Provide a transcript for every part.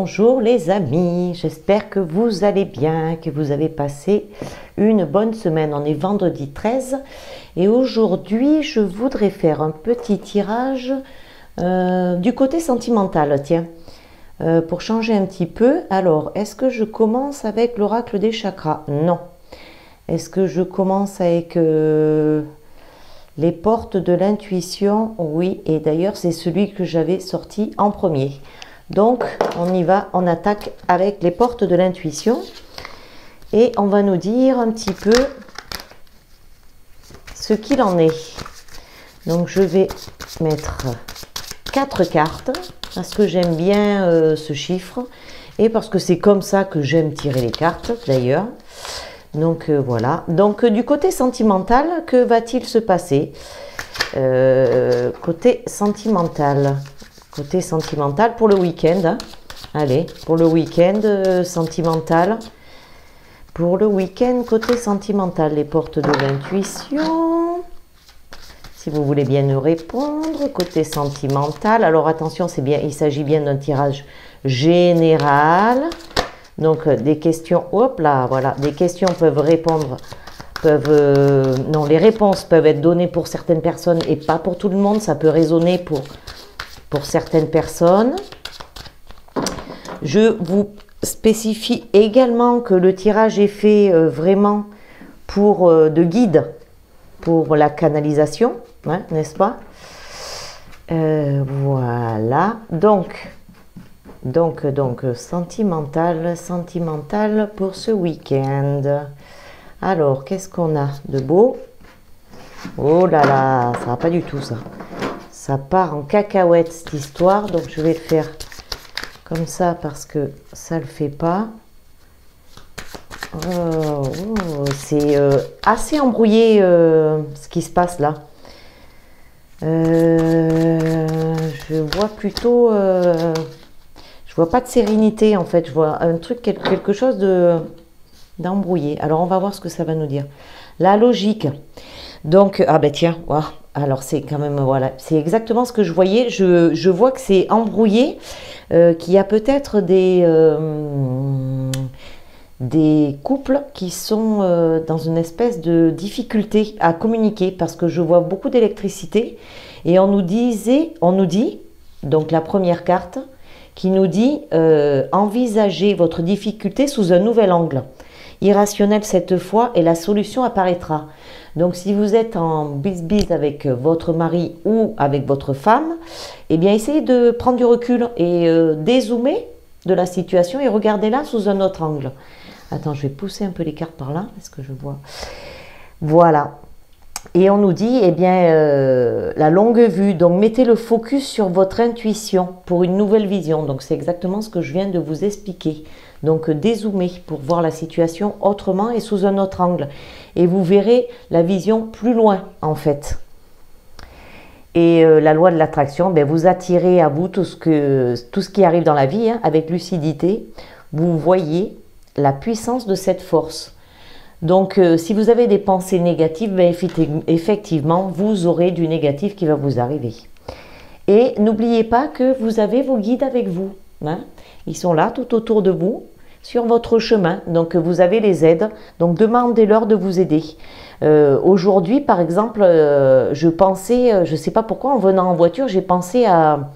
bonjour les amis, j'espère que vous allez bien, que vous avez passé une bonne semaine. On est vendredi 13 et aujourd'hui je voudrais faire un petit tirage du côté sentimental, tiens, pour changer un petit peu. Alors, est-ce que je commence avec l'oracle des chakras? Non. Est-ce que je commence avec les portes de l'intuition? Oui, et d'ailleurs c'est celui que j'avais sorti en premier. Donc on y va, on attaque avec les portes de l'intuition et on va nous dire un petit peu ce qu'il en est. Donc je vais mettre 4 cartes parce que j'aime bien ce chiffre et parce que c'est comme ça que j'aime tirer les cartes d'ailleurs. Donc voilà, donc du côté sentimental, que va-t-il se passer? Côté sentimental pour le week-end, hein. Allez, pour le week-end sentimental, pour le week-end côté sentimental, les portes de l'intuition, si vous voulez bien nous répondre, côté sentimental. Alors attention, c'est bien, il s'agit bien d'un tirage général. Donc des questions, hop là, voilà, des questions peuvent répondre, non, les réponses peuvent être données pour certaines personnes et pas pour tout le monde. Ça peut résonner pour certaines personnes. Je vous spécifie également que le tirage est fait vraiment pour de guide pour la canalisation, hein, n'est-ce pas? Voilà, donc sentimental pour ce week-end. Alors, qu'est-ce qu'on a de beau? Oh là là, ça va pas du tout ça. Ça part en cacahuète cette histoire, donc je vais le faire comme ça parce que ça le fait pas. C'est assez embrouillé ce qui se passe là. Je vois plutôt... je vois pas de sérénité en fait, je vois un truc, quelque chose d'embrouillé. Alors on va voir ce que ça va nous dire. La logique. Donc, ah ben tiens, wow. Alors c'est quand même, voilà, c'est exactement ce que je voyais. Je vois que c'est embrouillé, qu'il y a peut-être des couples qui sont dans une espèce de difficulté à communiquer parce que je vois beaucoup d'électricité et on nous dit, donc la première carte, qui nous dit envisagez votre difficulté sous un nouvel angle. Irrationnel cette fois et la solution apparaîtra. Donc si vous êtes en bis-bis avec votre mari ou avec votre femme, eh bien essayez de prendre du recul et dézoomer de la situation et regardez-la sous un autre angle. Attends, je vais pousser un peu les cartes par là, est-ce que je vois? Voilà. Et on nous dit, eh bien, la longue vue, donc mettez le focus sur votre intuition pour une nouvelle vision. Donc c'est exactement ce que je viens de vous expliquer. Donc dézoomer pour voir la situation autrement et sous un autre angle. Et vous verrez la vision plus loin en fait. Et la loi de l'attraction, ben, vous attirez à vous tout ce qui arrive dans la vie, hein, avec lucidité. Vous voyez la puissance de cette force. Donc, si vous avez des pensées négatives, ben, effectivement, vous aurez du négatif qui va vous arriver. Et n'oubliez pas que vous avez vos guides avec vous, hein. Ils sont là, tout autour de vous, sur votre chemin. Donc, vous avez les aides. Donc, demandez-leur de vous aider. Aujourd'hui, par exemple, je pensais, je ne sais pas pourquoi, en venant en voiture, j'ai pensé à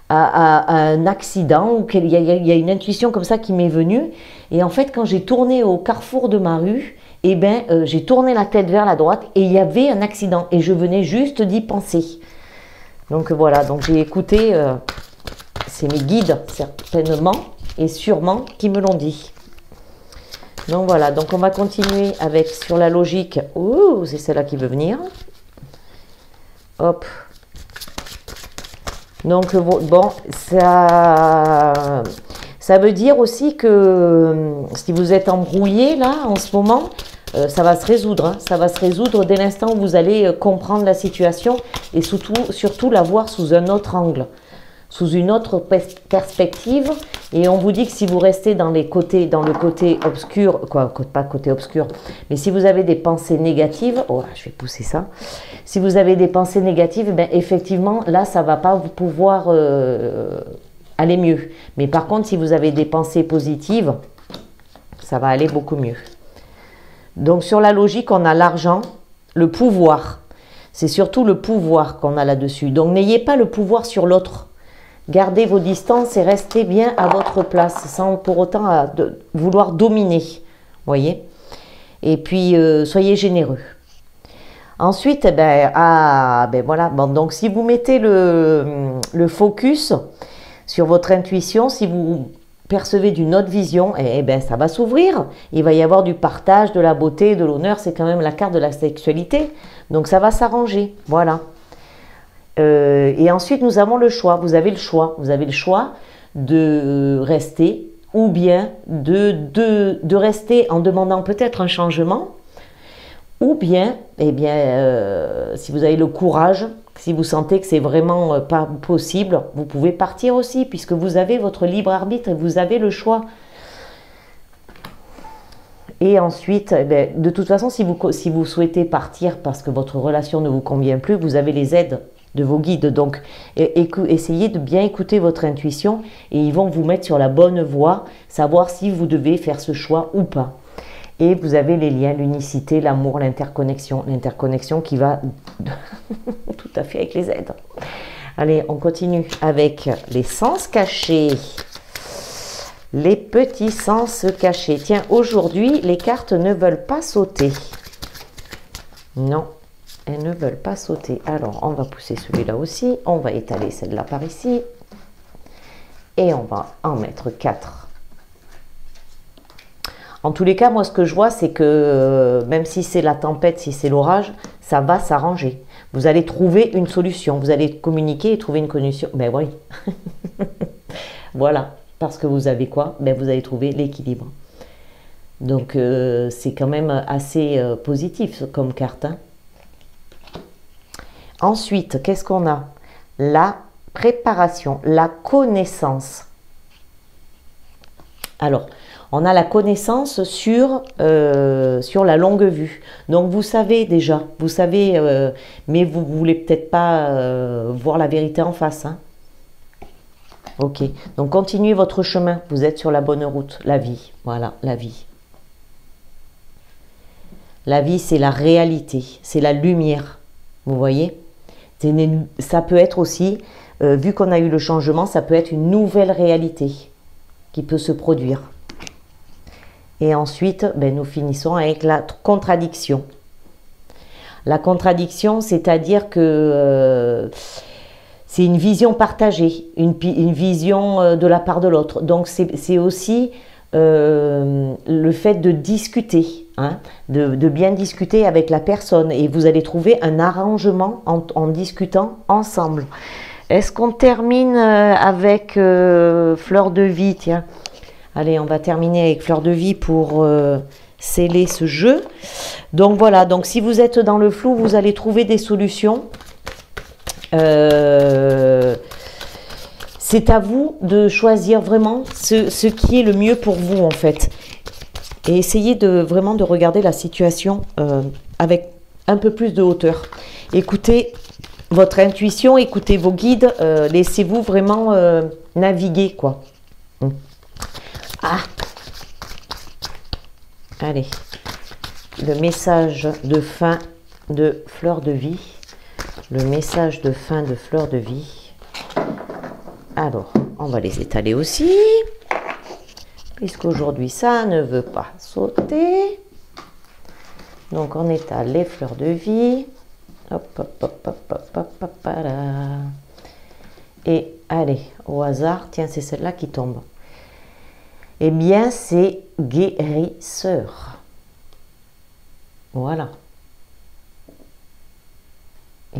un accident ou qu'il y a une intuition comme ça qui m'est venue. Et en fait, quand j'ai tourné au carrefour de ma rue, eh ben, j'ai tourné la tête vers la droite et il y avait un accident. Et je venais juste d'y penser. Donc voilà, donc j'ai écouté, c'est mes guides certainement et sûrement qui me l'ont dit. Donc voilà, donc on va continuer avec sur la logique. Ouh, c'est celle-là qui veut venir. Hop. Donc bon, ça veut dire aussi que si vous êtes embrouillé là en ce moment, ça va se résoudre. Hein, ça va se résoudre dès l'instant où vous allez comprendre la situation et surtout la voir sous un autre angle, sous une autre perspective. Et on vous dit que si vous restez dans le côté obscur, pas côté obscur, mais si vous avez des pensées négatives, oh, je vais pousser ça. Si vous avez des pensées négatives, ben effectivement, là, ça va pas vous pouvoir aller mieux. Mais par contre, si vous avez des pensées positives, ça va aller beaucoup mieux. Donc sur la logique, on a l'argent, le pouvoir. C'est surtout le pouvoir qu'on a là-dessus. Donc n'ayez pas le pouvoir sur l'autre. Gardez vos distances et restez bien à votre place, sans pour autant vouloir dominer. Voyez? Et puis, soyez généreux. Ensuite, eh ben, voilà. Bon, donc, si vous mettez le focus sur votre intuition, si vous percevez d'une autre vision, eh ben, ça va s'ouvrir. Il va y avoir du partage, de la beauté, de l'honneur. C'est quand même la carte de la sexualité. Donc, ça va s'arranger. Voilà. Et ensuite, nous avons le choix. Vous avez le choix. Vous avez le choix de rester ou bien de rester en demandant peut-être un changement, ou bien, eh bien si vous avez le courage, si vous sentez que c'est vraiment pas possible, vous pouvez partir aussi, puisque vous avez votre libre arbitre et vous avez le choix. Et ensuite, eh bien, de toute façon, si vous souhaitez partir parce que votre relation ne vous convient plus, vous avez les aides de vos guides. Donc, essayez de bien écouter votre intuition et ils vont vous mettre sur la bonne voie, savoir si vous devez faire ce choix ou pas. Et vous avez les liens, l'unicité, l'amour, l'interconnexion qui va tout à fait avec les aides. Allez, on continue avec les sens cachés. Les petits sens cachés. Tiens, aujourd'hui, les cartes ne veulent pas sauter. Non. Elles ne veulent pas sauter. Alors, on va pousser celui-là aussi. On va étaler celle-là par ici. Et on va en mettre 4. En tous les cas, moi, ce que je vois, c'est que même si c'est la tempête, si c'est l'orage, ça va s'arranger. Vous allez trouver une solution. Vous allez communiquer et trouver une solution. Ben oui. Voilà. Parce que vous avez quoi? Ben, vous allez trouver l'équilibre. Donc, c'est quand même assez positif comme carte, hein. Ensuite, qu'est-ce qu'on a? La préparation, la connaissance. Alors, on a la connaissance sur la longue vue. Donc, vous savez déjà, vous savez, mais vous ne voulez peut-être pas voir la vérité en face, hein. Ok, donc continuez votre chemin, vous êtes sur la bonne route, la vie, voilà, la vie. La vie, c'est la réalité, c'est la lumière, vous voyez? Ça peut être aussi, vu qu'on a eu le changement, ça peut être une nouvelle réalité qui peut se produire. Et ensuite, ben, nous finissons avec la contradiction. La contradiction, c'est-à-dire que c'est une vision partagée, une vision de la part de l'autre. Donc, c'est aussi le fait de discuter, hein, de bien discuter avec la personne. Et vous allez trouver un arrangement en discutant ensemble. Est-ce qu'on termine avec Fleur de Vie? Tiens, allez, on va terminer avec Fleur de Vie pour sceller ce jeu. Donc, voilà. Donc, si vous êtes dans le flou, vous allez trouver des solutions. C'est à vous de choisir vraiment ce qui est le mieux pour vous en fait, et essayez vraiment de regarder la situation avec un peu plus de hauteur. Écoutez votre intuition, écoutez vos guides, laissez-vous vraiment naviguer quoi. Ah, allez, le message de fin de Fleur de Vie. Le message de fin de Fleur de Vie. Alors, on va les étaler aussi, puisqu'aujourd'hui ça ne veut pas sauter. Donc on étale les Fleurs de Vie. Hop, hop, hop, hop, hop, hop, hop, là. Et allez, au hasard, tiens, c'est celle-là qui tombe. Eh bien, c'est guérisseur. Voilà.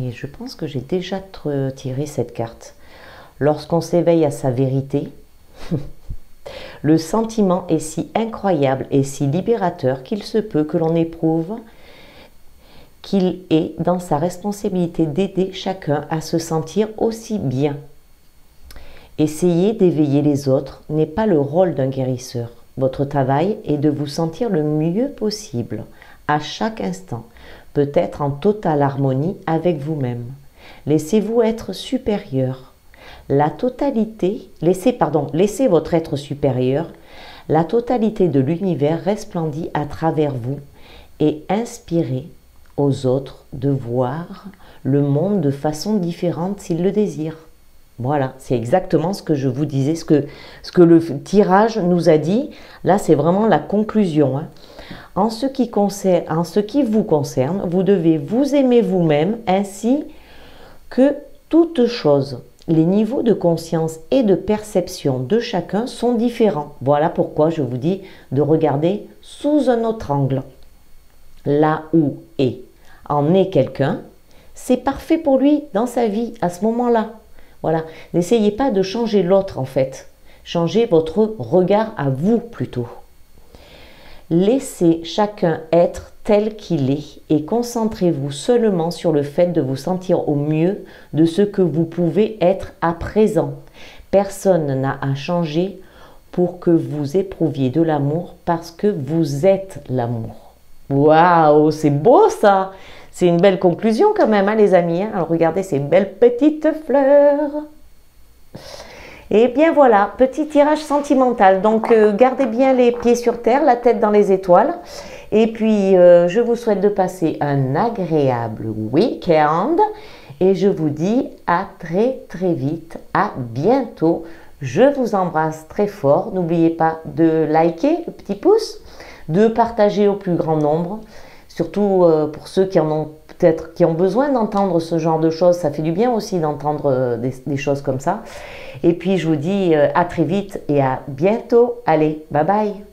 Et je pense que j'ai déjà tiré cette carte. Lorsqu'on s'éveille à sa vérité, le sentiment est si incroyable et si libérateur qu'il se peut que l'on éprouve qu'il est dans sa responsabilité d'aider chacun à se sentir aussi bien. Essayer d'éveiller les autres n'est pas le rôle d'un guérisseur. Votre travail est de vous sentir le mieux possible, à chaque instant, peut-être en totale harmonie avec vous-même. Laissez-vous être supérieur. La totalité, laissez votre être supérieur, la totalité de l'univers resplendit à travers vous et inspirez aux autres de voir le monde de façon différente s'ils le désirent. Voilà, c'est exactement ce que je vous disais, ce que le tirage nous a dit. Là, c'est vraiment la conclusion. Hein. En ce qui vous concerne, vous devez vous aimer vous-même ainsi que toute chose. Les niveaux de conscience et de perception de chacun sont différents. Voilà pourquoi je vous dis de regarder sous un autre angle. Là où en est quelqu'un, c'est parfait pour lui dans sa vie à ce moment-là. Voilà, n'essayez pas de changer l'autre en fait. Changez votre regard à vous plutôt. Laissez chacun être tel qu'il est et concentrez-vous seulement sur le fait de vous sentir au mieux de ce que vous pouvez être à présent. Personne n'a à changer pour que vous éprouviez de l'amour parce que vous êtes l'amour. Waouh, c'est beau ça! C'est une belle conclusion quand même, hein, les amis. Hein. Alors regardez ces belles petites fleurs. Et bien voilà, petit tirage sentimental. Donc gardez bien les pieds sur terre, la tête dans les étoiles. Et puis je vous souhaite de passer un agréable week-end. Et je vous dis à très très vite, à bientôt. Je vous embrasse très fort. N'oubliez pas de liker le petit pouce, de partager au plus grand nombre. Surtout pour ceux qui en ont peut-être qui ont besoin d'entendre ce genre de choses, ça fait du bien aussi d'entendre des choses comme ça. Et puis je vous dis à très vite et à bientôt. Allez, bye bye.